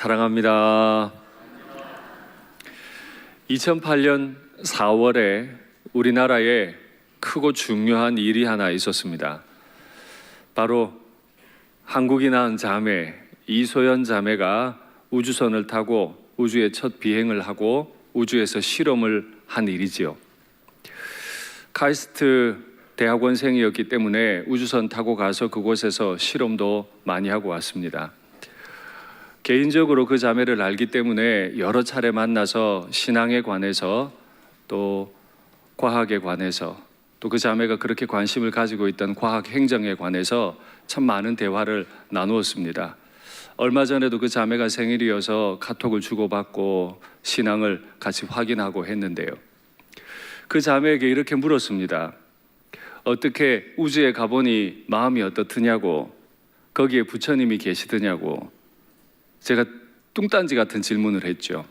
사랑합니다. 2008년 4월에 우리나라에 크고 중요한 일이 하나 있었습니다. 바로 한국이 낳은 자매 이소연 자매가 우주선을 타고 우주에 첫 비행을 하고 우주에서 실험을 한 일이지요. 카이스트 대학원생이었기 때문에 우주선 타고 가서 그곳에서 실험도 많이 하고 왔습니다. 개인적으로 그 자매를 알기 때문에 여러 차례 만나서 신앙에 관해서 또 과학에 관해서 또 그 자매가 그렇게 관심을 가지고 있던 과학 행정에 관해서 참 많은 대화를 나누었습니다. 얼마 전에도 그 자매가 생일이어서 카톡을 주고받고 신앙을 같이 확인하고 했는데요. 그 자매에게 이렇게 물었습니다. 어떻게 우주에 가보니 마음이 어떻느냐고, 거기에 부처님이 계시더냐고 제가 뚱딴지 같은 질문을 했죠.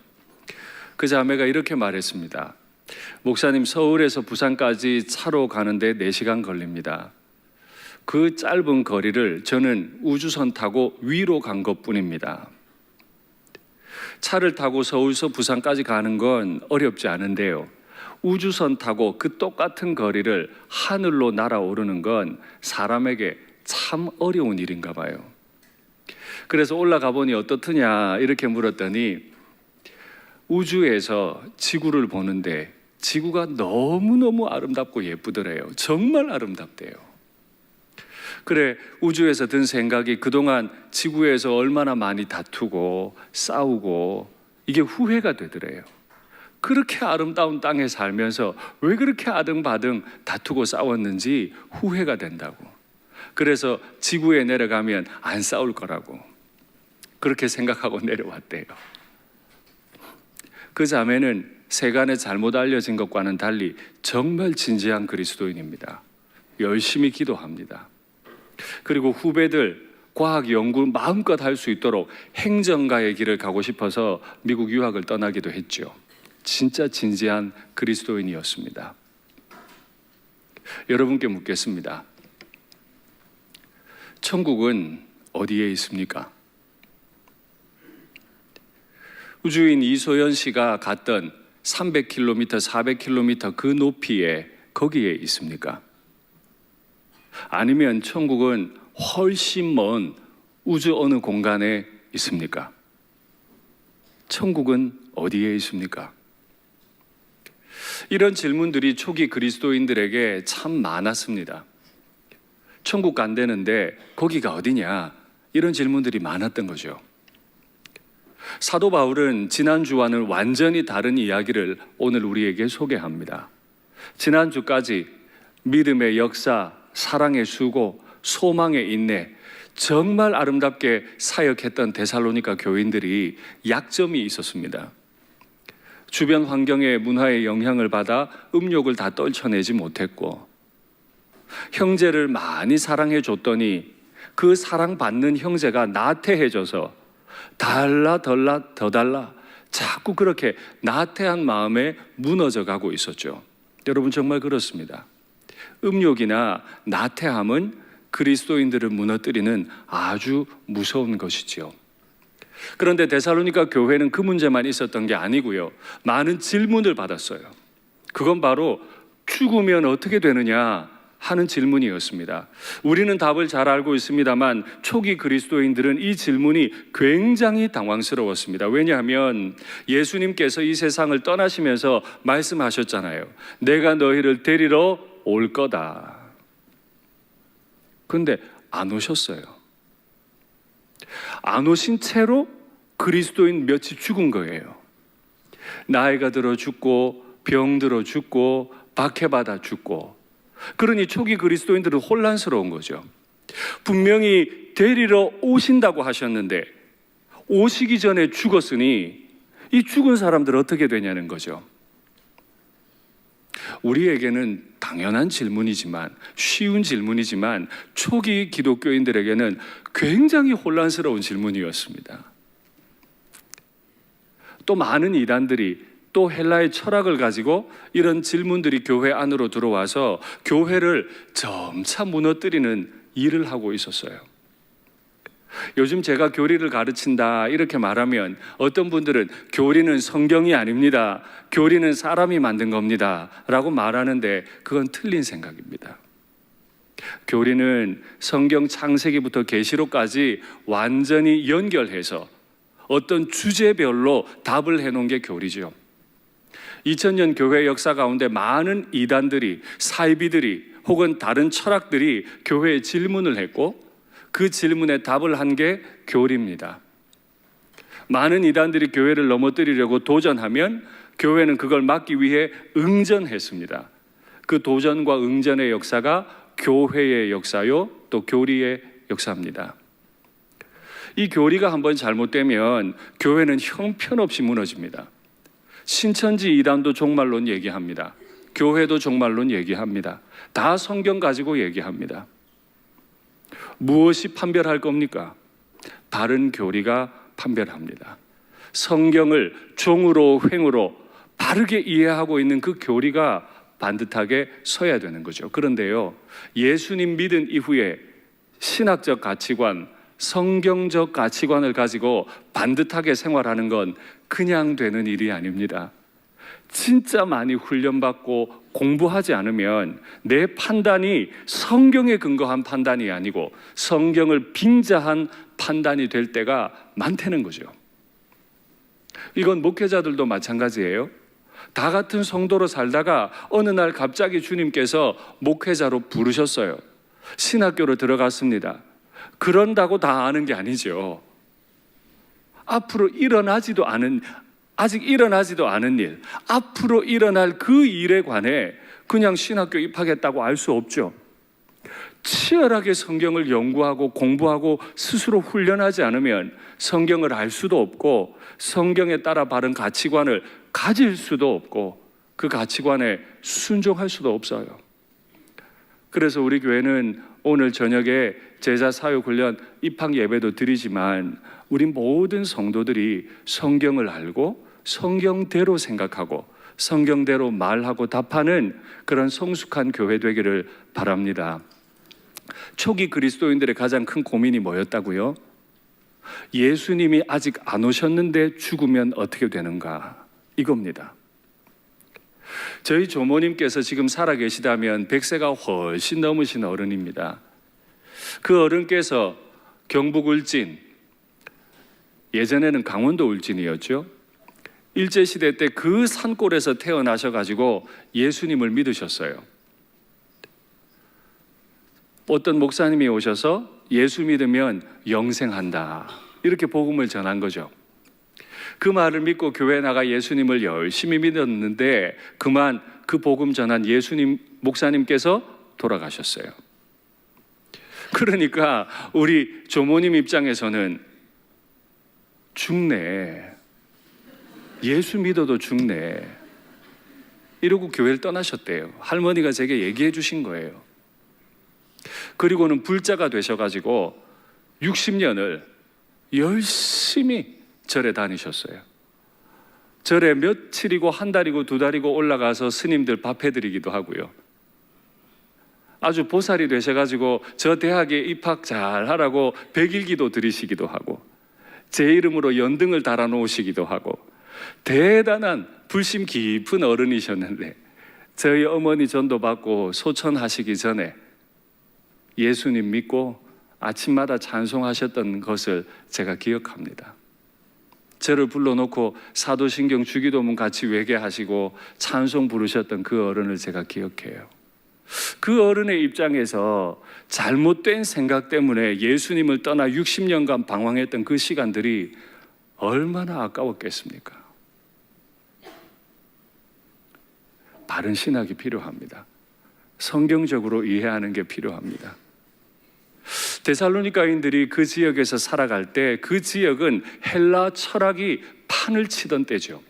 그 자매가 이렇게 말했습니다. 목사님, 서울에서 부산까지 차로 가는데 4시간 걸립니다. 그 짧은 거리를 저는 우주선 타고 위로 간 것뿐입니다. 차를 타고 서울서 부산까지 가는 건 어렵지 않은데요, 우주선 타고 그 똑같은 거리를 하늘로 날아오르는 건 사람에게 참 어려운 일인가 봐요. 그래서 올라가 보니 어떻느냐 이렇게 물었더니 우주에서 지구를 보는데 지구가 너무너무 아름답고 예쁘더래요. 정말 아름답대요. 그래, 우주에서 든 생각이 그동안 지구에서 얼마나 많이 다투고 싸우고 이게 후회가 되더래요. 그렇게 아름다운 땅에 살면서 왜 그렇게 아등바등 다투고 싸웠는지 후회가 된다고. 그래서 지구에 내려가면 안 싸울 거라고 그렇게 생각하고 내려왔대요. 그 자매는 세간에 잘못 알려진 것과는 달리 정말 진지한 그리스도인입니다. 열심히 기도합니다. 그리고 후배들 과학 연구 마음껏 할 수 있도록 행정가의 길을 가고 싶어서 미국 유학을 떠나기도 했죠. 진짜 진지한 그리스도인이었습니다. 여러분께 묻겠습니다. 천국은 어디에 있습니까? 우주인 이소연 씨가 갔던 300km, 400km 그 높이에 거기에 있습니까? 아니면 천국은 훨씬 먼 우주 어느 공간에 있습니까? 천국은 어디에 있습니까? 이런 질문들이 초기 그리스도인들에게 참 많았습니다. 천국 간다는데 거기가 어디냐? 이런 질문들이 많았던 거죠. 사도 바울은 지난주와는 완전히 다른 이야기를 오늘 우리에게 소개합니다. 지난주까지 믿음의 역사, 사랑의 수고, 소망의 인내, 정말 아름답게 사역했던 데살로니가 교인들이 약점이 있었습니다. 주변 환경의 문화의 영향을 받아 음욕을 다 떨쳐내지 못했고, 형제를 많이 사랑해 줬더니 그 사랑받는 형제가 나태해져서 달라 더 달라 자꾸 그렇게 나태한 마음에 무너져 가고 있었죠. 여러분, 정말 그렇습니다. 음욕이나 나태함은 그리스도인들을 무너뜨리는 아주 무서운 것이지요. 그런데 데살로니가 교회는 그 문제만 있었던 게 아니고요, 많은 질문을 받았어요. 그건 바로 죽으면 어떻게 되느냐 하는 질문이었습니다. 우리는 답을 잘 알고 있습니다만 초기 그리스도인들은 이 질문이 굉장히 당황스러웠습니다. 왜냐하면 예수님께서 이 세상을 떠나시면서 말씀하셨잖아요. 내가 너희를 데리러 올 거다. 그런데 안 오셨어요. 안 오신 채로 그리스도인 몇이 죽은 거예요. 나이가 들어 죽고 병들어 죽고 박해받아 죽고. 그러니 초기 그리스도인들은 혼란스러운 거죠. 분명히 데리러 오신다고 하셨는데 오시기 전에 죽었으니 이 죽은 사람들 어떻게 되냐는 거죠. 우리에게는 당연한 질문이지만, 쉬운 질문이지만 초기 기독교인들에게는 굉장히 혼란스러운 질문이었습니다. 또 많은 이단들이 또 헬라의 철학을 가지고 이런 질문들이 교회 안으로 들어와서 교회를 점차 무너뜨리는 일을 하고 있었어요. 요즘 제가 교리를 가르친다 이렇게 말하면 어떤 분들은 교리는 성경이 아닙니다. 교리는 사람이 만든 겁니다. 라고 말하는데 그건 틀린 생각입니다. 교리는 성경 창세기부터 계시록까지 완전히 연결해서 어떤 주제별로 답을 해놓은 게 교리죠. 2000년 교회 역사 가운데 많은 이단들이, 사이비들이 혹은 다른 철학들이 교회에 질문을 했고 그 질문에 답을 한 게 교리입니다. 많은 이단들이 교회를 넘어뜨리려고 도전하면 교회는 그걸 막기 위해 응전했습니다. 그 도전과 응전의 역사가 교회의 역사요, 또 교리의 역사입니다. 이 교리가 한번 잘못되면 교회는 형편없이 무너집니다. 신천지 이단도 종말론 얘기합니다. 교회도 종말론 얘기합니다. 다 성경 가지고 얘기합니다. 무엇이 판별할 겁니까? 바른 교리가 판별합니다. 성경을 종으로 횡으로 바르게 이해하고 있는 그 교리가 반듯하게 서야 되는 거죠. 그런데요, 예수님 믿은 이후에 신학적 가치관, 성경적 가치관을 가지고 반듯하게 생활하는 건 그냥 되는 일이 아닙니다. 진짜 많이 훈련받고 공부하지 않으면 내 판단이 성경에 근거한 판단이 아니고 성경을 빙자한 판단이 될 때가 많다는 거죠. 이건 목회자들도 마찬가지예요. 다 같은 성도로 살다가 어느 날 갑자기 주님께서 목회자로 부르셨어요. 신학교로 들어갔습니다. 그런다고 다 아는 게 아니죠. 앞으로 아직 일어나지도 않은 일, 앞으로 일어날 그 일에 관해 그냥 신학교 입학했다고 알 수 없죠. 치열하게 성경을 연구하고 공부하고 스스로 훈련하지 않으면 성경을 알 수도 없고 성경에 따라 바른 가치관을 가질 수도 없고 그 가치관에 순종할 수도 없어요. 그래서 우리 교회는 오늘 저녁에 제자 사역 훈련 입학 예배도 드리지만 우리 모든 성도들이 성경을 알고 성경대로 생각하고 성경대로 말하고 답하는 그런 성숙한 교회 되기를 바랍니다. 초기 그리스도인들의 가장 큰 고민이 뭐였다고요? 예수님이 아직 안 오셨는데 죽으면 어떻게 되는가? 이겁니다. 저희 조모님께서 지금 살아계시다면 100세가 훨씬 넘으신 어른입니다. 그 어른께서 경북 울진, 예전에는 강원도 울진이었죠. 일제시대 때 그 산골에서 태어나셔가지고 예수님을 믿으셨어요. 어떤 목사님이 오셔서 예수 믿으면 영생한다 이렇게 복음을 전한 거죠. 그 말을 믿고 교회 나가 예수님을 열심히 믿었는데 그만 그 복음 전한 예수님 목사님께서 돌아가셨어요. 그러니까 우리 조모님 입장에서는 죽네, 예수 믿어도 죽네 이러고 교회를 떠나셨대요. 할머니가 제게 얘기해 주신 거예요. 그리고는 불자가 되셔가지고 60년을 열심히 절에 다니셨어요. 절에 며칠이고 한 달이고 두 달이고 올라가서 스님들 밥 해드리기도 하고요. 아주 보살이 되셔가지고 저 대학에 입학 잘 하라고 백일기도 드리시기도 하고 제 이름으로 연등을 달아 놓으시기도 하고 대단한 불심 깊은 어른이셨는데 저희 어머니 전도 받고 소천하시기 전에 예수님 믿고 아침마다 찬송하셨던 것을 제가 기억합니다. 저를 불러놓고 사도신경 주기도문 같이 외계하시고 찬송 부르셨던 그 어른을 제가 기억해요. 그 어른의 입장에서 잘못된 생각 때문에 예수님을 떠나 60년간 방황했던 그 시간들이 얼마나 아까웠겠습니까? 바른 신학이 필요합니다. 성경적으로 이해하는 게 필요합니다. 데살로니가인들이 그 지역에서 살아갈 때 그 지역은 헬라 철학이 판을 치던 때죠.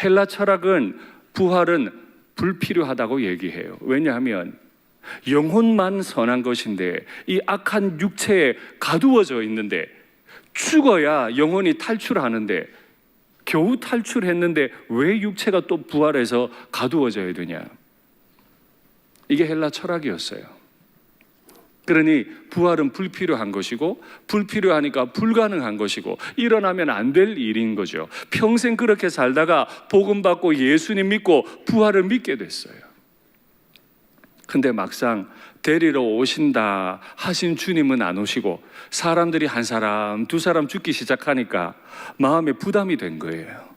헬라 철학은 부활은 불필요하다고 얘기해요. 왜냐하면 영혼만 선한 것인데 이 악한 육체에 가두어져 있는데 죽어야 영혼이 탈출하는데 겨우 탈출했는데 왜 육체가 또 부활해서 가두어져야 되냐? 이게 헬라 철학이었어요. 그러니 부활은 불필요한 것이고 불필요하니까 불가능한 것이고 일어나면 안 될 일인 거죠. 평생 그렇게 살다가 복음 받고 예수님 믿고 부활을 믿게 됐어요. 근데 막상 데리러 오신다 하신 주님은 안 오시고 사람들이 한 사람 두 사람 죽기 시작하니까 마음에 부담이 된 거예요.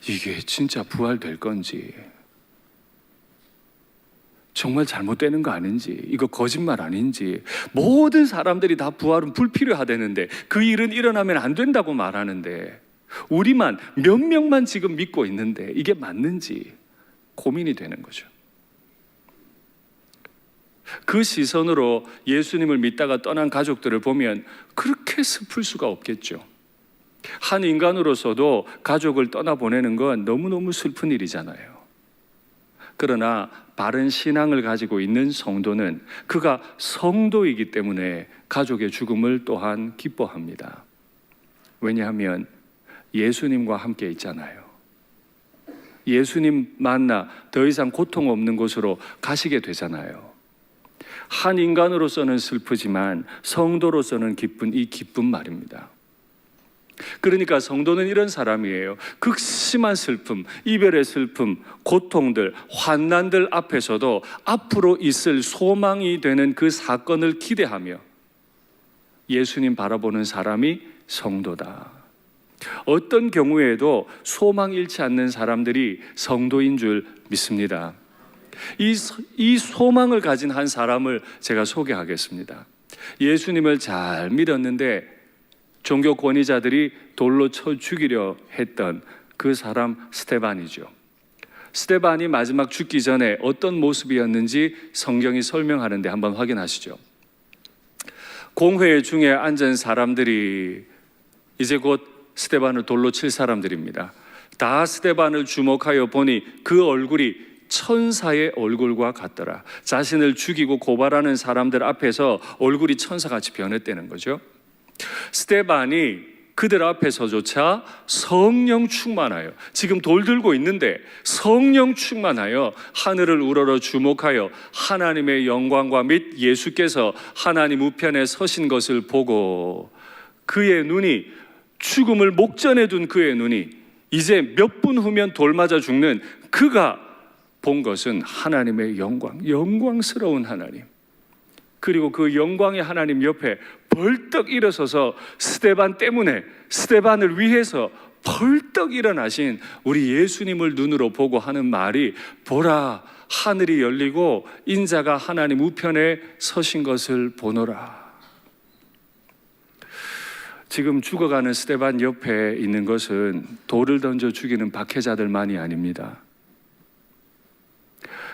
이게 진짜 부활될 건지, 정말 잘못되는 거 아닌지, 이거 거짓말 아닌지, 모든 사람들이 다 부활은 불필요하다는데 그 일은 일어나면 안 된다고 말하는데 우리만 몇 명만 지금 믿고 있는데 이게 맞는지 고민이 되는 거죠. 그 시선으로 예수님을 믿다가 떠난 가족들을 보면 그렇게 슬플 수가 없겠죠. 한 인간으로서도 가족을 떠나보내는 건 너무너무 슬픈 일이잖아요. 그러나 바른 신앙을 가지고 있는 성도는 그가 성도이기 때문에 가족의 죽음을 또한 기뻐합니다. 왜냐하면 예수님과 함께 있잖아요. 예수님 만나 더 이상 고통 없는 곳으로 가시게 되잖아요. 한 인간으로서는 슬프지만 성도로서는 기쁜 이 기쁜 말입니다. 그러니까 성도는 이런 사람이에요. 극심한 슬픔, 이별의 슬픔, 고통들, 환난들 앞에서도 앞으로 있을 소망이 되는 그 사건을 기대하며 예수님 바라보는 사람이 성도다. 어떤 경우에도 소망 잃지 않는 사람들이 성도인 줄 믿습니다. 이 소망을 가진 한 사람을 제가 소개하겠습니다. 예수님을 잘 믿었는데 종교 권위자들이 돌로 쳐 죽이려 했던 그 사람 스데반이죠. 스데반이 마지막 죽기 전에 어떤 모습이었는지 성경이 설명하는데 한번 확인하시죠. 공회 중에 앉은 사람들이 이제 곧 스데반을 돌로 칠 사람들입니다. 다 스데반을 주목하여 보니 그 얼굴이 천사의 얼굴과 같더라. 자신을 죽이고 고발하는 사람들 앞에서 얼굴이 천사같이 변했다는 거죠. 스데반이 그들 앞에서조차 성령 충만하여, 지금 돌 들고 있는데 성령 충만하여 하늘을 우러러 주목하여 하나님의 영광과 및 예수께서 하나님 우편에 서신 것을 보고 그의 눈이, 죽음을 목전에 둔 그의 눈이 이제 몇 분 후면 돌 맞아 죽는 그가 본 것은 하나님의 영광, 영광스러운 하나님, 그리고 그 영광의 하나님 옆에 벌떡 일어서서 스데반 때문에, 스데반을 위해서 벌떡 일어나신 우리 예수님을 눈으로 보고 하는 말이, 보라 하늘이 열리고 인자가 하나님 우편에 서신 것을 보노라. 지금 죽어가는 스데반 옆에 있는 것은 돌을 던져 죽이는 박해자들만이 아닙니다.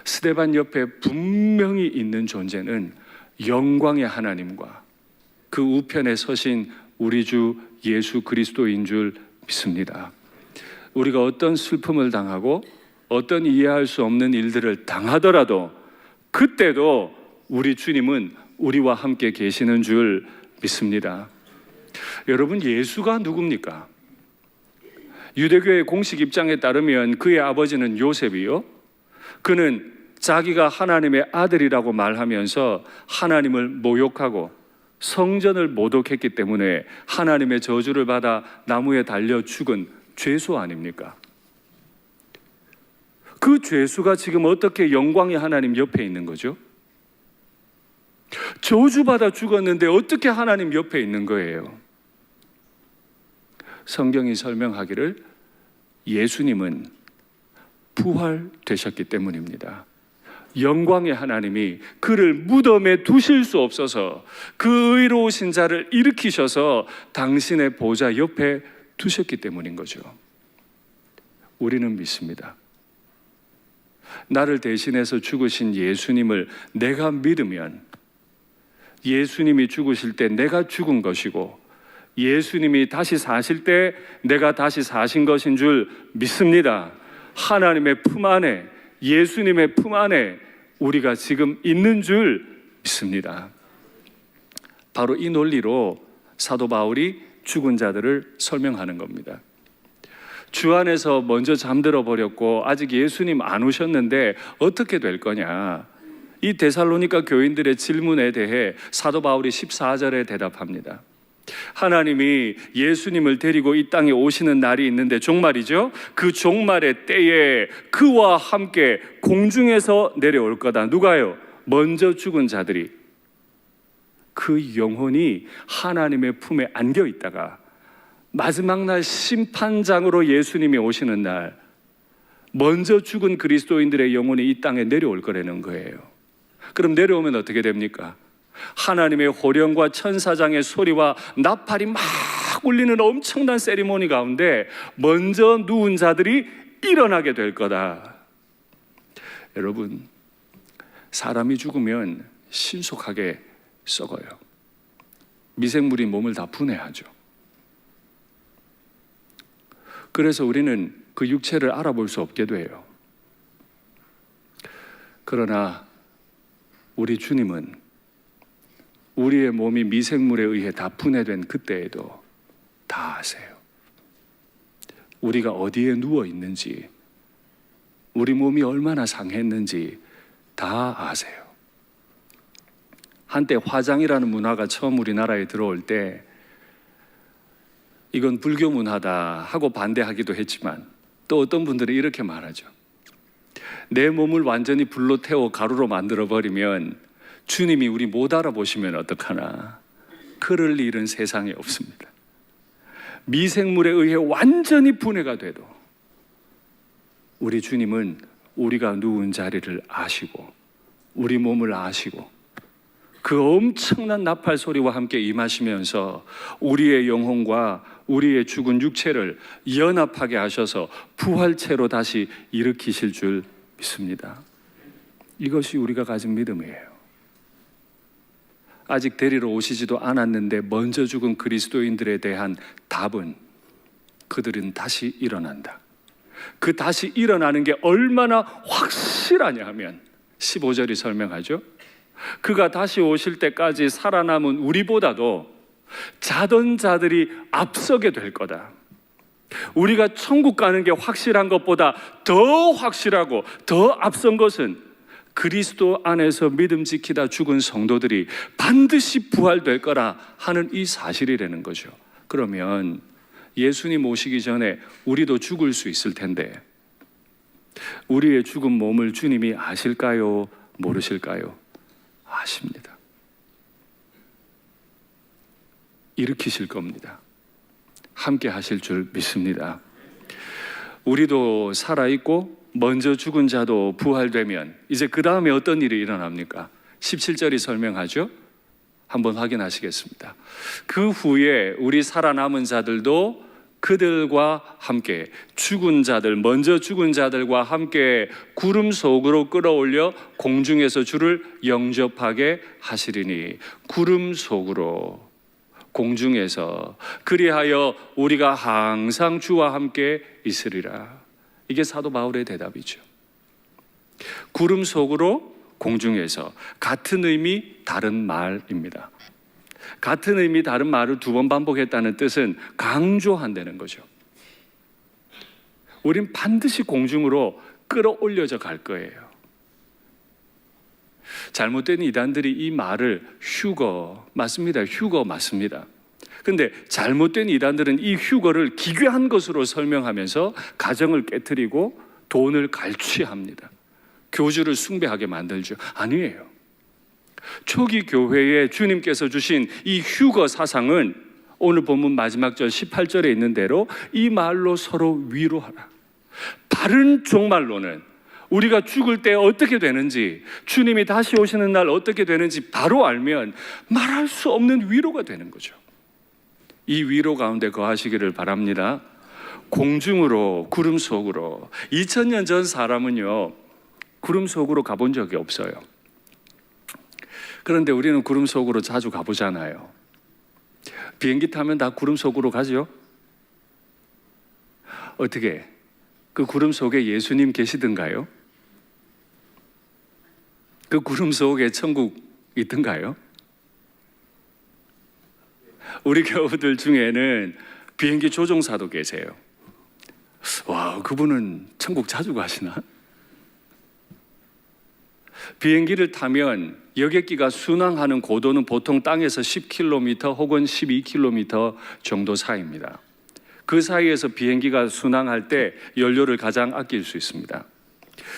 스데반 옆에 분명히 있는 존재는 영광의 하나님과 그 우편에 서신 우리 주 예수 그리스도인 줄 믿습니다. 우리가 어떤 슬픔을 당하고 어떤 이해할 수 없는 일들을 당하더라도 그때도 우리 주님은 우리와 함께 계시는 줄 믿습니다. 여러분, 예수가 누굽니까? 유대교의 공식 입장에 따르면 그의 아버지는 요셉이요, 그는 자기가 하나님의 아들이라고 말하면서 하나님을 모욕하고 성전을 모독했기 때문에 하나님의 저주를 받아 나무에 달려 죽은 죄수 아닙니까? 그 죄수가 지금 어떻게 영광의 하나님 옆에 있는 거죠? 저주받아 죽었는데 어떻게 하나님 옆에 있는 거예요? 성경이 설명하기를 예수님은 부활되셨기 때문입니다. 영광의 하나님이 그를 무덤에 두실 수 없어서 그 의로우신 자를 일으키셔서 당신의 보좌 옆에 두셨기 때문인 거죠. 우리는 믿습니다. 나를 대신해서 죽으신 예수님을 내가 믿으면 예수님이 죽으실 때 내가 죽은 것이고 예수님이 다시 사실 때 내가 다시 사신 것인 줄 믿습니다. 하나님의 품 안에, 예수님의 품 안에 우리가 지금 있는 줄 믿습니다. 바로 이 논리로 사도 바울이 죽은 자들을 설명하는 겁니다. 주 안에서 먼저 잠들어 버렸고 아직 예수님 안 오셨는데 어떻게 될 거냐, 이 데살로니가 교인들의 질문에 대해 사도 바울이 14절에 대답합니다. 하나님이 예수님을 데리고 이 땅에 오시는 날이 있는데, 종말이죠. 그 종말의 때에 그와 함께 공중에서 내려올 거다. 누가요? 먼저 죽은 자들이. 그 영혼이 하나님의 품에 안겨 있다가 마지막 날 심판장으로 예수님이 오시는 날, 먼저 죽은 그리스도인들의 영혼이 이 땅에 내려올 거라는 거예요. 그럼 내려오면 어떻게 됩니까? 하나님의 호령과 천사장의 소리와 나팔이 막 울리는 엄청난 세리머니 가운데 먼저 누운 자들이 일어나게 될 거다. 여러분, 사람이 죽으면 신속하게 썩어요. 미생물이 몸을 다 분해하죠. 그래서 우리는 그 육체를 알아볼 수 없게 돼요. 그러나 우리 주님은 우리의 몸이 미생물에 의해 다 분해된 그때에도 다 아세요. 우리가 어디에 누워 있는지, 우리 몸이 얼마나 상했는지 다 아세요. 한때 화장이라는 문화가 처음 우리나라에 들어올 때 이건 불교 문화다 하고 반대하기도 했지만, 또 어떤 분들은 이렇게 말하죠. 내 몸을 완전히 불로 태워 가루로 만들어버리면 주님이 우리 못 알아보시면 어떡하나. 그럴 일은 세상에 없습니다. 미생물에 의해 완전히 분해가 돼도 우리 주님은 우리가 누운 자리를 아시고 우리 몸을 아시고 그 엄청난 나팔 소리와 함께 임하시면서 우리의 영혼과 우리의 죽은 육체를 연합하게 하셔서 부활체로 다시 일으키실 줄 믿습니다. 이것이 우리가 가진 믿음이에요. 아직 데리러 오시지도 않았는데 먼저 죽은 그리스도인들에 대한 답은 그들은 다시 일어난다. 그 다시 일어나는 게 얼마나 확실하냐 하면 15절이 설명하죠. 그가 다시 오실 때까지 살아남은 우리보다도 자던 자들이 앞서게 될 거다. 우리가 천국 가는 게 확실한 것보다 더 확실하고 더 앞선 것은 그리스도 안에서 믿음 지키다 죽은 성도들이 반드시 부활될 거라 하는 이 사실이라는 거죠. 그러면 예수님 오시기 전에 우리도 죽을 수 있을 텐데 우리의 죽은 몸을 주님이 아실까요? 모르실까요? 아십니다. 일으키실 겁니다. 함께 하실 줄 믿습니다. 우리도 살아있고 먼저 죽은 자도 부활되면 이제 그 다음에 어떤 일이 일어납니까? 17절이 설명하죠. 한번 확인하시겠습니다. 그 후에 우리 살아남은 자들도 그들과 함께 죽은 자들, 먼저 죽은 자들과 함께 구름 속으로 끌어올려 공중에서 주를 영접하게 하시리니, 구름 속으로 공중에서, 그리하여 우리가 항상 주와 함께 있으리라. 이게 사도 바울의 대답이죠. 구름 속으로 공중에서, 같은 의미 다른 말입니다. 같은 의미 다른 말을 두 번 반복했다는 뜻은 강조한다는 거죠. 우린 반드시 공중으로 끌어올려져 갈 거예요. 잘못된 이단들이 이 말을 휴거, 맞습니다. 휴거 맞습니다. 근데 잘못된 이단들은 이 휴거를 기괴한 것으로 설명하면서 가정을 깨트리고 돈을 갈취합니다. 교주를 숭배하게 만들죠. 아니에요. 초기 교회에 주님께서 주신 이 휴거 사상은 오늘 본문 마지막 절 18절에 있는 대로 이 말로 서로 위로하라. 바른 종말로는 우리가 죽을 때 어떻게 되는지, 주님이 다시 오시는 날 어떻게 되는지 바로 알면 말할 수 없는 위로가 되는 거죠. 이 위로 가운데 거하시기를 바랍니다. 공중으로, 구름 속으로. 2000년 전 사람은요, 구름 속으로 가본 적이 없어요. 그런데 우리는 구름 속으로 자주 가보잖아요. 비행기 타면 다 구름 속으로 가죠? 어떻게? 그 구름 속에 예수님 계시던가요? 그 구름 속에 천국 있던가요? 우리 교우들 중에는 비행기 조종사도 계세요. 와, 그분은 천국 자주 가시나? 비행기를 타면 여객기가 순항하는 고도는 보통 땅에서 10km 혹은 12km 정도 사이입니다. 그 사이에서 비행기가 순항할 때 연료를 가장 아낄 수 있습니다.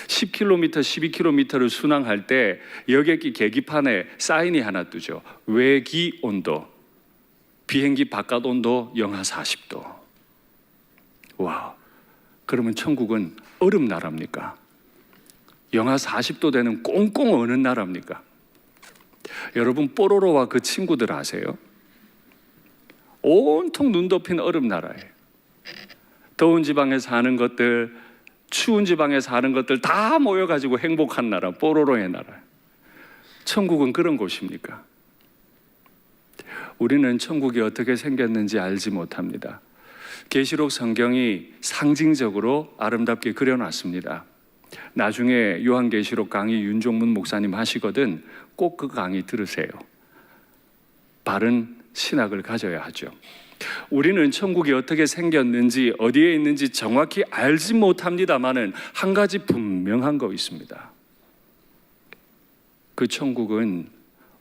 10km, 12km를 순항할 때 여객기 계기판에 사인이 하나 뜨죠. 외기 온도, 비행기 바깥 온도 영하 40도. 와, 그러면 천국은 얼음 나라입니까? 영하 40도 되는 꽁꽁 어는 나라입니까? 여러분, 뽀로로와 그 친구들 아세요? 온통 눈 덮인 얼음 나라예요. 더운 지방에 사는 것들, 추운 지방에 사는 것들 다 모여가지고 행복한 나라, 뽀로로의 나라. 천국은 그런 곳입니까? 우리는 천국이 어떻게 생겼는지 알지 못합니다. 계시록 성경이 상징적으로 아름답게 그려놨습니다. 나중에 요한계시록 강의 윤종문 목사님 하시거든 꼭 그 강의 들으세요. 바른 신학을 가져야 하죠. 우리는 천국이 어떻게 생겼는지 어디에 있는지 정확히 알지 못합니다만은 한 가지 분명한 거 있습니다. 그 천국은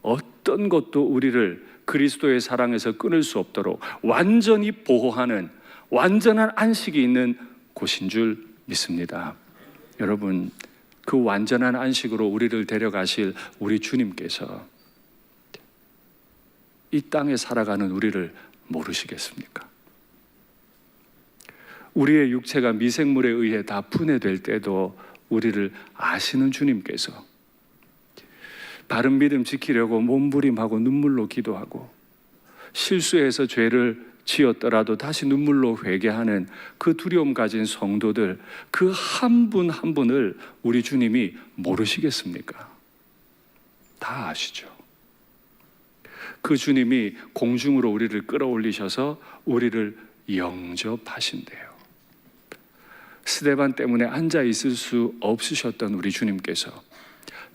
어떤 것도 우리를 그리스도의 사랑에서 끊을 수 없도록 완전히 보호하는 완전한 안식이 있는 곳인 줄 믿습니다. 여러분, 그 완전한 안식으로 우리를 데려가실 우리 주님께서 이 땅에 살아가는 우리를 모르시겠습니까? 우리의 육체가 미생물에 의해 다 분해될 때도 우리를 아시는 주님께서 바른 믿음 지키려고 몸부림하고 눈물로 기도하고 실수해서 죄를 지었더라도 다시 눈물로 회개하는 그 두려움 가진 성도들, 그 한 분 한 분을 우리 주님이 모르시겠습니까? 다 아시죠. 그 주님이 공중으로 우리를 끌어올리셔서 우리를 영접하신대요. 스데반 때문에 앉아 있을 수 없으셨던 우리 주님께서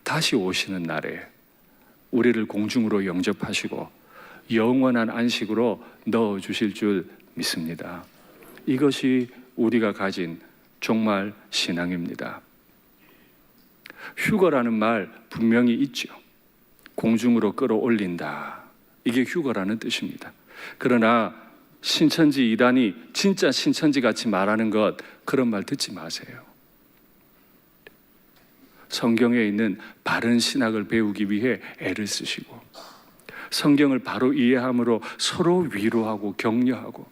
다시 오시는 날에 우리를 공중으로 영접하시고 영원한 안식으로 넣어주실 줄 믿습니다. 이것이 우리가 가진 종말 신앙입니다. 휴거라는 말 분명히 있죠. 공중으로 끌어올린다. 이게 휴거라는 뜻입니다. 그러나 신천지 이단이 진짜 신천지 같이 말하는 것, 그런 말 듣지 마세요. 성경에 있는 바른 신학을 배우기 위해 애를 쓰시고 성경을 바로 이해함으로 서로 위로하고 격려하고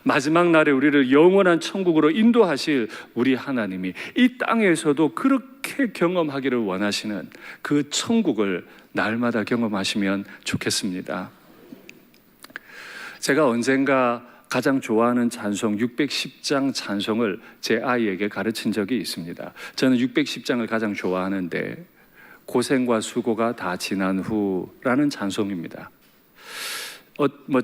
마지막 날에 우리를 영원한 천국으로 인도하실 우리 하나님이 이 땅에서도 그렇게 경험하기를 원하시는 그 천국을 날마다 경험하시면 좋겠습니다. 제가 언젠가 가장 좋아하는 찬송 610장 찬송을 제 아이에게 가르친 적이 있습니다. 저는 610장을 가장 좋아하는데 고생과 수고가 다 지난 후라는 찬송입니다.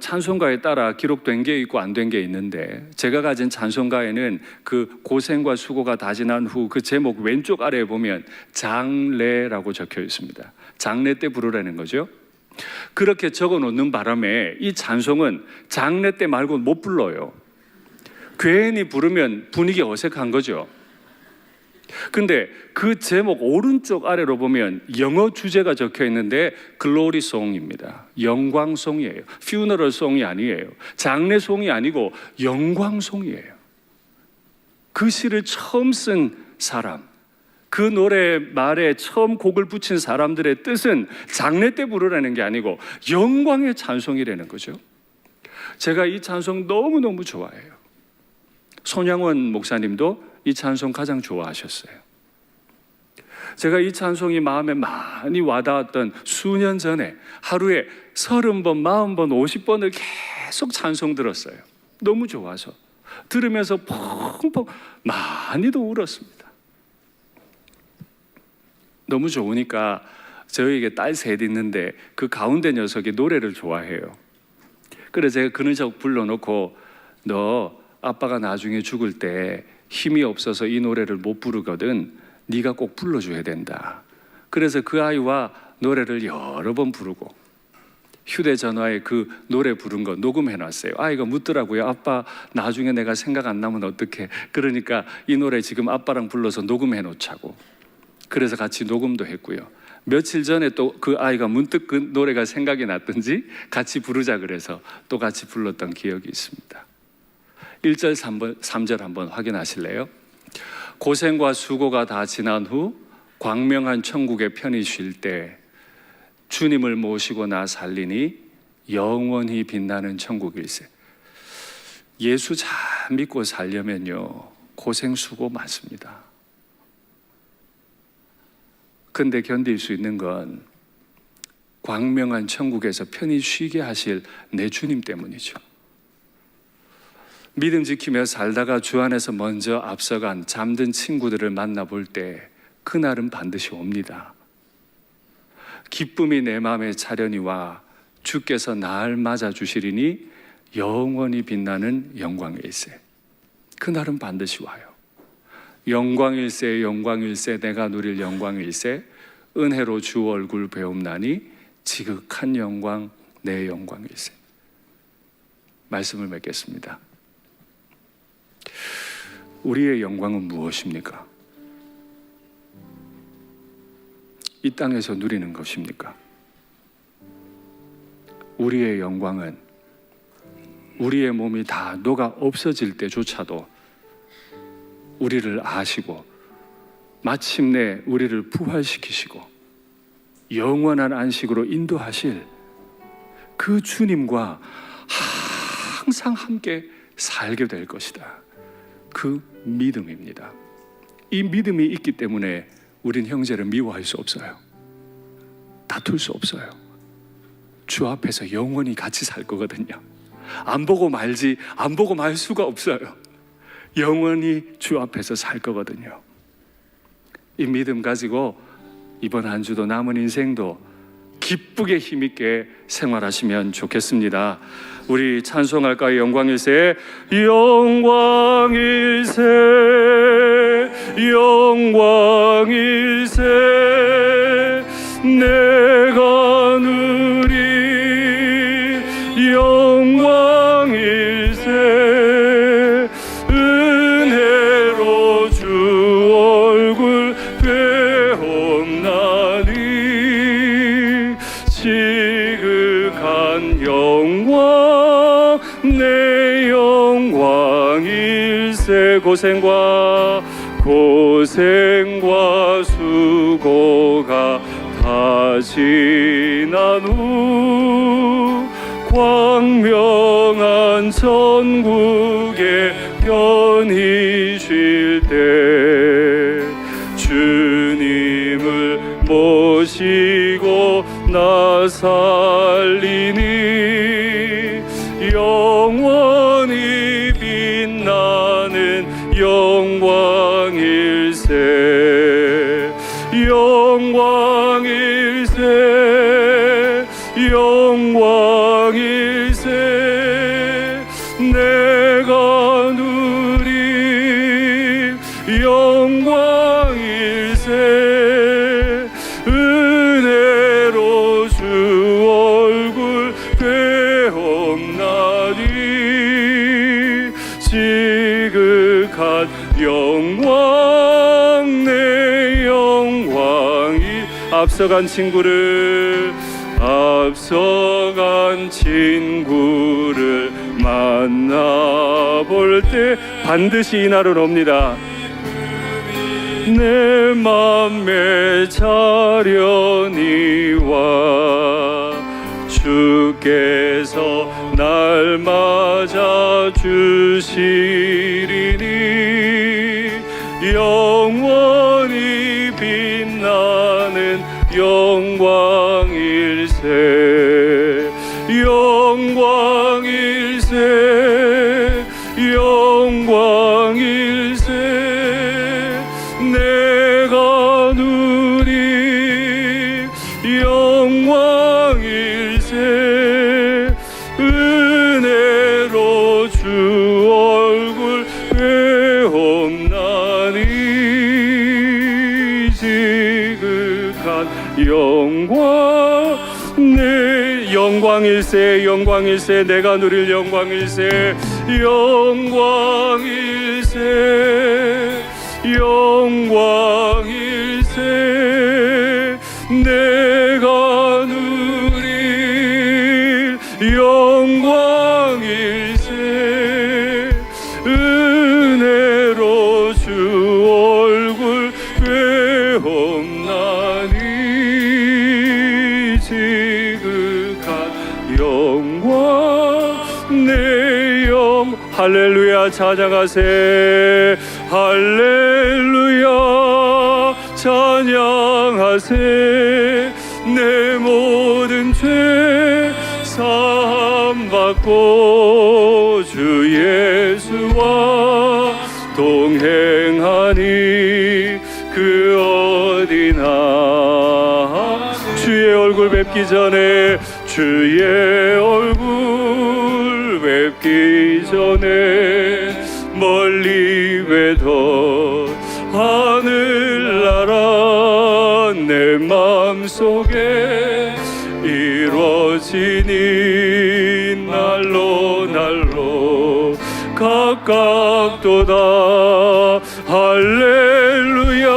찬송가에 따라 기록된 게 있고 안 된 게 있는데 제가 가진 찬송가에는 그 고생과 수고가 다 지난 후 그 제목 왼쪽 아래에 보면 장례라고 적혀 있습니다. 장례 때 부르라는 거죠. 그렇게 적어 놓는 바람에 이 찬송은 장례 때 말고 못 불러요. 괜히 부르면 분위기 어색한 거죠. 근데 그 제목 오른쪽 아래로 보면 영어 주제가 적혀 있는데 글로리송입니다. 영광송이에요. 퓨너럴송이 아니에요. 장례송이 아니고 영광송이에요. 그 시를 처음 쓴 사람, 그 노래 말에 처음 곡을 붙인 사람들의 뜻은 장례 때 부르라는 게 아니고 영광의 찬송이라는 거죠. 제가 이 찬송 너무너무 좋아해요. 손양원 목사님도 이 찬송 가장 좋아하셨어요. 제가 이 찬송이 마음에 많이 와닿았던 수년 전에 하루에 30번, 40번, 50번을 계속 찬송 들었어요. 너무 좋아서 들으면서 펑펑 많이도 울었습니다. 너무 좋으니까 저에게 딸 셋 있는데 그 가운데 녀석이 노래를 좋아해요. 그래서 제가 그 녀석 불러놓고 너 아빠가 나중에 죽을 때 힘이 없어서 이 노래를 못 부르거든. 네가 꼭 불러줘야 된다. 그래서 그 아이와 노래를 여러 번 부르고 휴대전화에 그 노래 부른 거 녹음해놨어요. 아이가 묻더라고요. 아빠 나중에 내가 생각 안 나면 어떡해. 그러니까 이 노래 지금 아빠랑 불러서 녹음해놓자고. 그래서 같이 녹음도 했고요. 며칠 전에 또 그 아이가 문득 그 노래가 생각이 났던지 같이 부르자 그래서 또 같이 불렀던 기억이 있습니다. 1절 3절 한번 확인하실래요? 고생과 수고가 다 지난 후 광명한 천국에 편히 쉴 때 주님을 모시고 나 살리니 영원히 빛나는 천국일세. 예수 잘 믿고 살려면요 고생 수고 많습니다. 근데 견딜 수 있는 건 광명한 천국에서 편히 쉬게 하실 내 주님 때문이죠. 믿음 지키며 살다가 주 안에서 먼저 앞서간 잠든 친구들을 만나볼 때 그날은 반드시 옵니다. 기쁨이 내 마음에 차련히 와 주께서 날 맞아주시리니 영원히 빛나는 영광일세. 그날은 반드시 와요. 영광일세 영광일세 내가 누릴 영광일세 은혜로 주 얼굴 배움나니 지극한 영광 내 영광일세. 말씀을 맺겠습니다. 우리의 영광은 무엇입니까? 이 땅에서 누리는 것입니까? 우리의 영광은 우리의 몸이 다 녹아 없어질 때조차도 우리를 아시고 마침내 우리를 부활시키시고 영원한 안식으로 인도하실 그 주님과 항상 함께 살게 될 것이다. 그 믿음입니다. 이 믿음이 있기 때문에 우린 형제를 미워할 수 없어요. 다툴 수 없어요. 주 앞에서 영원히 같이 살 거거든요. 안 보고 말지, 안 보고 말 수가 없어요. 영원히 주 앞에서 살 거거든요. 이 믿음 가지고 이번 한 주도 남은 인생도 기쁘게 힘있게 생활하시면 좋겠습니다. 우리 찬송할까요? 영광일세 영광일세 영광일세 내가 누릴 영광일세 은혜로 주 얼굴 배움나니 지극한 영광 내 영광일세 고생과 수고가 다 지난 후 광명한 천국에 편히 쉴 때 주님을 모시고 나 살리니 영원히 빛나는 영광일세 영광일세 영광일세 내가 누릴 영광일세 은혜로 주 얼굴 배움나니 지극한 영광 내 영광이 앞서간 친구를 만나볼 때 반드시 이날은 옵니다. 내 맘에 차련히 와 주께서 날 맞아 주시리니 영원히 빛나는 영광일세 영광일세 영광일세 내가 누릴 영광일세 은혜로 주 얼굴 배움나니 지극한 영광 내 영광일세 영광일세 내가 누릴 영광일세 영광일세 영광일세 할렐루야 찬양하세. 할렐루야 찬양하세. 내 모든 죄 사함 받고 주 예수와 동행하니 그 어디나 주의 얼굴 뵙기 전에 주의 얼굴 뵙기 전에 멀리 외던 하늘나라 내 마음속에 이루어지니 날로 날로 가깝도다. 할렐루야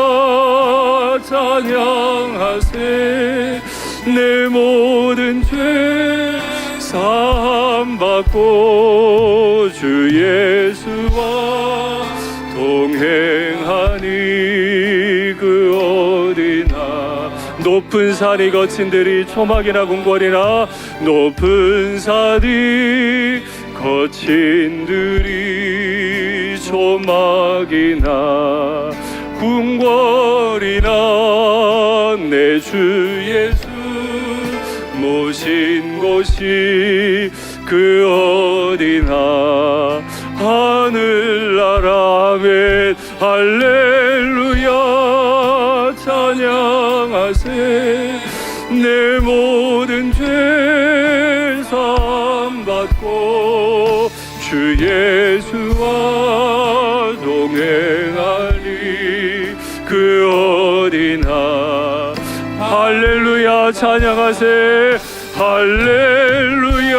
찬양하세. 내 모든 죄 사함 받고 주 예수와 동행하니 그 어디나 높은 산이 거친 들이 초막이나 궁궐이나 높은 산이 거친 들이 초막이나 궁궐이나 내 주 예수 모신 곳이 그 어디나 하늘나라 멘. 할렐루야 찬양하세. 내 모든 죄 사함 받고 주 예수와 동행하니 그 어디나. 할렐루야 찬양하세. 할렐루야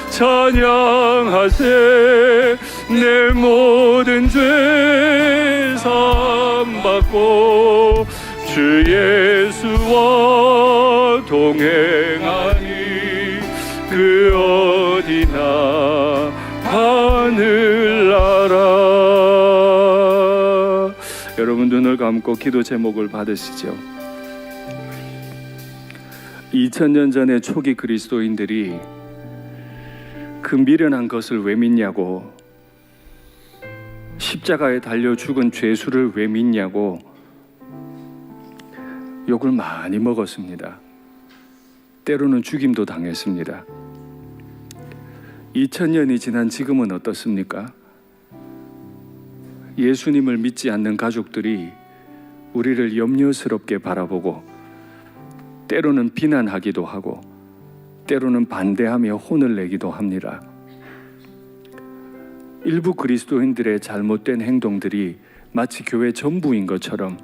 찬양하세. 내 모든 죄 사함 받고 주 예수와 동행하니 그 어디나 하늘나라. 여러분 눈을 감고 기도 제목을 받으시죠. 2000년 전의 초기 그리스도인들이 그 미련한 것을 왜 믿냐고, 십자가에 달려 죽은 죄수를 왜 믿냐고 욕을 많이 먹었습니다. 때로는 죽임도 당했습니다. 2000년이 지난 지금은 어떻습니까? 예수님을 믿지 않는 가족들이 우리를 염려스럽게 바라보고 때로는 비난하기도 하고 때로는 반대하며 혼을 내기도 합니다. 일부 그리스도인들의 잘못된 행동들이 마치 교회 전부인 것처럼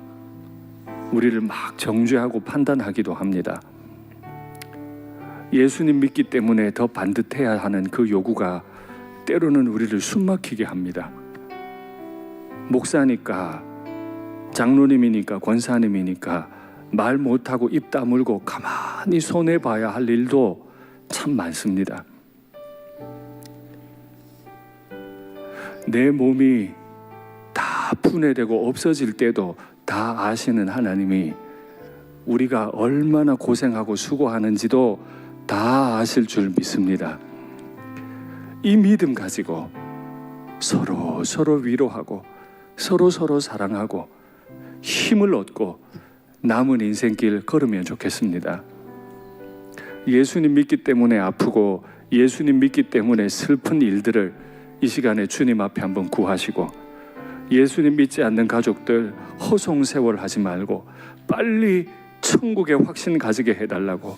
우리를 막 정죄하고 판단하기도 합니다. 예수님 믿기 때문에 더 반듯해야 하는 그 요구가 때로는 우리를 숨막히게 합니다. 목사니까, 장로님이니까, 권사님이니까 말 못하고 입 다물고 가만히 손해봐야 할 일도 참 많습니다. 내 몸이 다 분해되고 없어질 때도 다 아시는 하나님이 우리가 얼마나 고생하고 수고하는지도 다 아실 줄 믿습니다. 이 믿음 가지고 서로 위로하고 서로 사랑하고 힘을 얻고 남은 인생길 걸으면 좋겠습니다. 예수님 믿기 때문에 아프고 예수님 믿기 때문에 슬픈 일들을 이 시간에 주님 앞에 한번 구하시고, 예수님 믿지 않는 가족들 허송세월 하지 말고 빨리 천국의 확신 가지게 해달라고,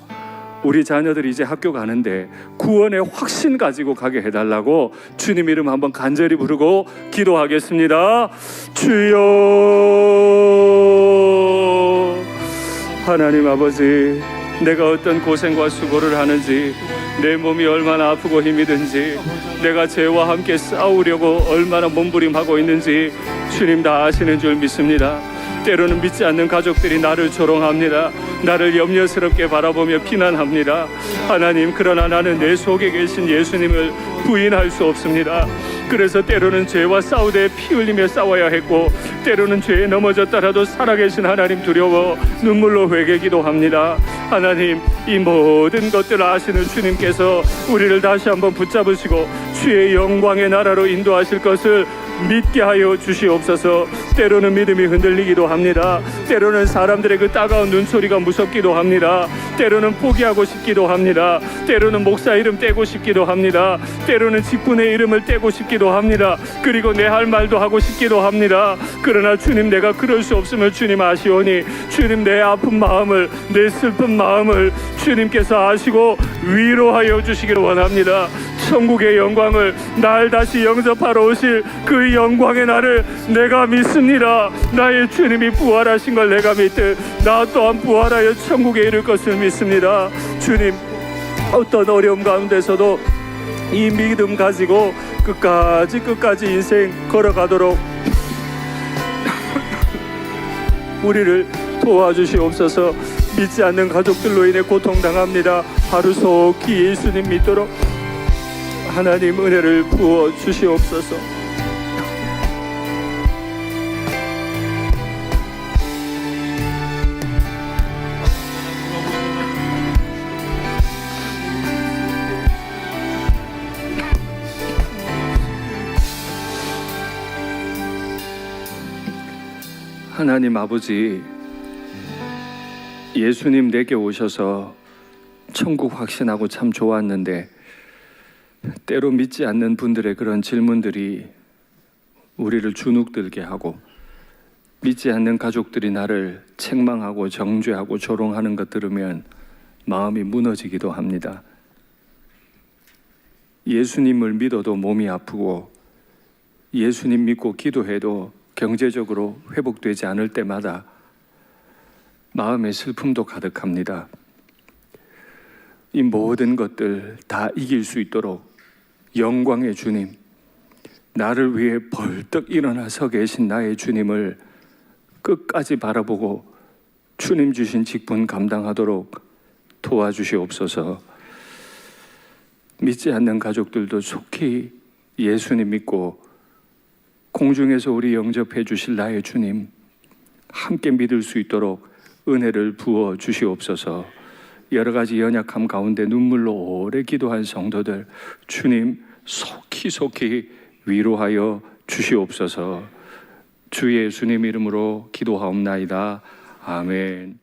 우리 자녀들이 이제 학교 가는데 구원의 확신 가지고 가게 해달라고 주님 이름 한번 간절히 부르고 기도하겠습니다. 주여. 하나님 아버지, 내가 어떤 고생과 수고를 하는지, 내 몸이 얼마나 아프고 힘이 든지, 내가 죄와 함께 싸우려고 얼마나 몸부림하고 있는지 주님 다 아시는 줄 믿습니다. 때로는 믿지 않는 가족들이 나를 조롱합니다. 나를 염려스럽게 바라보며 비난합니다. 하나님, 그러나 나는 내 속에 계신 예수님을 부인할 수 없습니다. 그래서 때로는 죄와 싸우되 피 흘리며 싸워야 했고, 때로는 죄에 넘어졌더라도 살아계신 하나님 두려워 눈물로 회개 기도합니다. 하나님, 이 모든 것들을 아시는 주님께서 우리를 다시 한번 붙잡으시고 주의 영광의 나라로 인도하실 것을 믿게 하여 주시옵소서. 때로는 믿음이 흔들리기도 합니다. 때로는 사람들의 그 따가운 눈소리가 무섭기도 합니다. 때로는 포기하고 싶기도 합니다. 때로는 목사 이름 떼고 싶기도 합니다. 때로는 직분의 이름을 떼고 싶기도 합니다. 그리고 내 할 말도 하고 싶기도 합니다. 그러나 주님, 내가 그럴 수 없음을 주님 아시오니, 주님, 내 아픈 마음을, 내 슬픈 마음을 주님께서 아시고 위로하여 주시기를 원합니다. 천국의 영광을 날 다시 영접하러 오실 그 영광의 날을 내가 믿습니다. 나의 주님이 부활하신 걸 내가 믿듯 나 또한 부활하여 천국에 이를 것을 믿습니다. 주님, 어떤 어려움 가운데서도 이 믿음 가지고 끝까지 인생 걸어가도록 우리를 도와주시옵소서. 믿지 않는 가족들로 인해 고통당합니다. 하루속히 예수님 믿도록 하나님 은혜를 부어 주시옵소서. 하나님 아버지, 예수님 내게 오셔서 천국 확신하고 참 좋았는데, 때로 믿지 않는 분들의 그런 질문들이 우리를 주눅들게 하고, 믿지 않는 가족들이 나를 책망하고 정죄하고 조롱하는 것 들으면 마음이 무너지기도 합니다. 예수님을 믿어도 몸이 아프고, 예수님 믿고 기도해도 경제적으로 회복되지 않을 때마다 마음의 슬픔도 가득합니다. 이 모든 것들 다 이길 수 있도록 영광의 주님, 나를 위해 벌떡 일어나 서 계신 나의 주님을 끝까지 바라보고 주님 주신 직분 감당하도록 도와주시옵소서. 믿지 않는 가족들도 속히 예수님 믿고 공중에서 우리 영접해 주실 나의 주님 함께 믿을 수 있도록 은혜를 부어 주시옵소서. 여러 가지 연약함 가운데 눈물로 오래 기도한 성도들, 주님 속히 위로하여 주시옵소서. 주 예수님 이름으로 기도하옵나이다. 아멘.